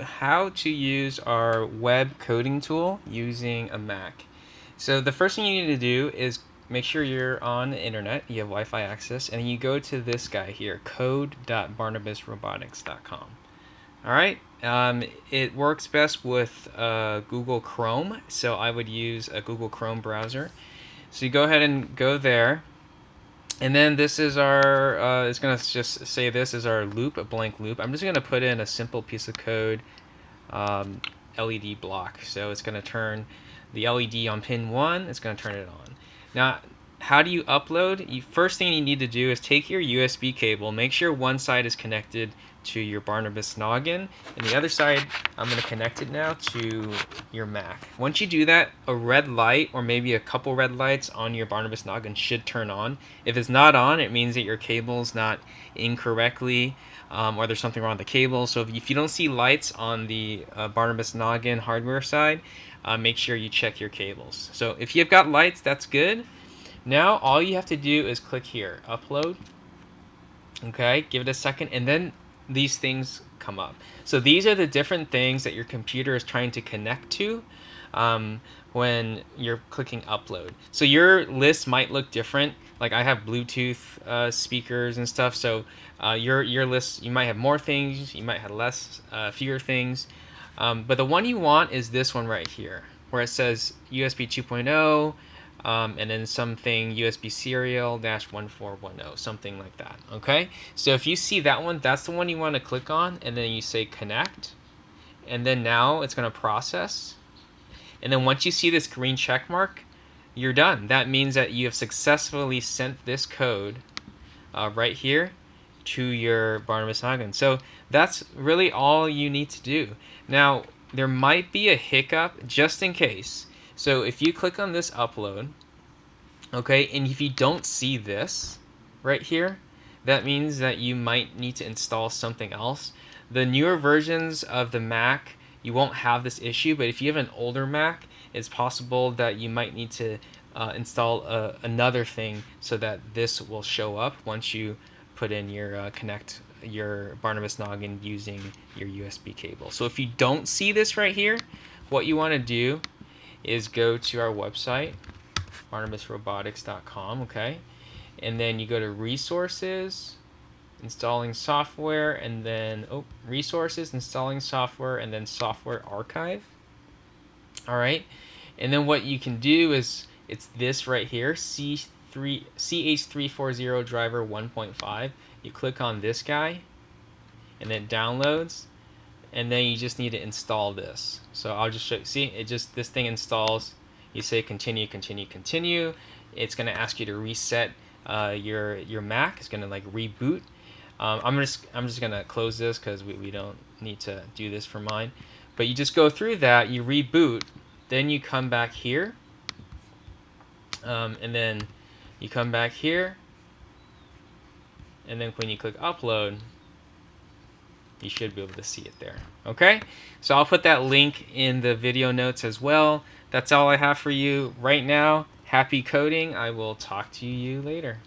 How to use our web coding tool using a Mac. So the first thing you need to do is make sure you're on the internet, you have Wi-Fi access, and you go to this guy here, code.barnabasrobotics.com. All right, it works best with Google Chrome, so I would use a Google Chrome browser. So you go ahead and go there. And then this is our, it's going to just say this is our loop, a blank loop. I'm just going to put in a simple piece of code, LED block. So it's going to turn the LED on pin 1, it's going to turn it on. Now, how do you upload? First thing you need to do is take your USB cable, make sure one side is connected to your Barnabas Noggin, and the other side, I'm going to connect it now to your Mac. Once you do that, a red light or maybe a couple red lights on your Barnabas Noggin should turn on. If it's not on, it means that your cable's not incorrectly or there's something wrong with the cable. So if you don't see lights on the Barnabas Noggin hardware side, make sure you check your cables. So if you've got lights, that's good. Now all you have to do is click here, upload. Okay, give it a second, and then these things come up. So these are the different things that your computer is trying to connect to when you're clicking upload. So your list might look different. Like I have Bluetooth speakers and stuff. So your list, you might have more things, you might have less, fewer things. But the one you want is this one right here, where it says USB 2.0. And then something USB serial -1410, something like that. Okay, so if you see that one, that's the one you want to click on, and then you say connect, and then now it's going to process, and then once you see this green check mark, you're done. That means that you have successfully sent this code right here to your Barnabas Noggin. So that's really all you need to do. Now there might be a hiccup just in case. So if you click on this upload, okay, and if you don't see this right here, that means that you might need to install something else. The newer versions of the Mac, you won't have this issue, but if you have an older Mac, it's possible that you might need to install another thing so that this will show up once you put in your connect your Barnabas Noggin using your USB cable. So if you don't see this right here, what you want to do is go to our website, barnabasrobotics.com, okay? And then you go to resources, installing software, and then resources, installing software, and then software archive. All right, and then what you can do is it's this right here, CH340 driver 1.5. You click on this guy, and then downloads. And then you just need to install this. So I'll just show you. See, this thing installs. You say continue, continue, continue. It's going to ask you to reset your Mac. It's going to like reboot. I'm just going to close this because we don't need to do this for mine. But you just go through that. You reboot. Then you come back here. And then you come back here. And then when you click upload, you should be able to see it there. Okay, so I'll put that link in the video notes as well. That's all I have for you right now. Happy coding. I will talk to you later.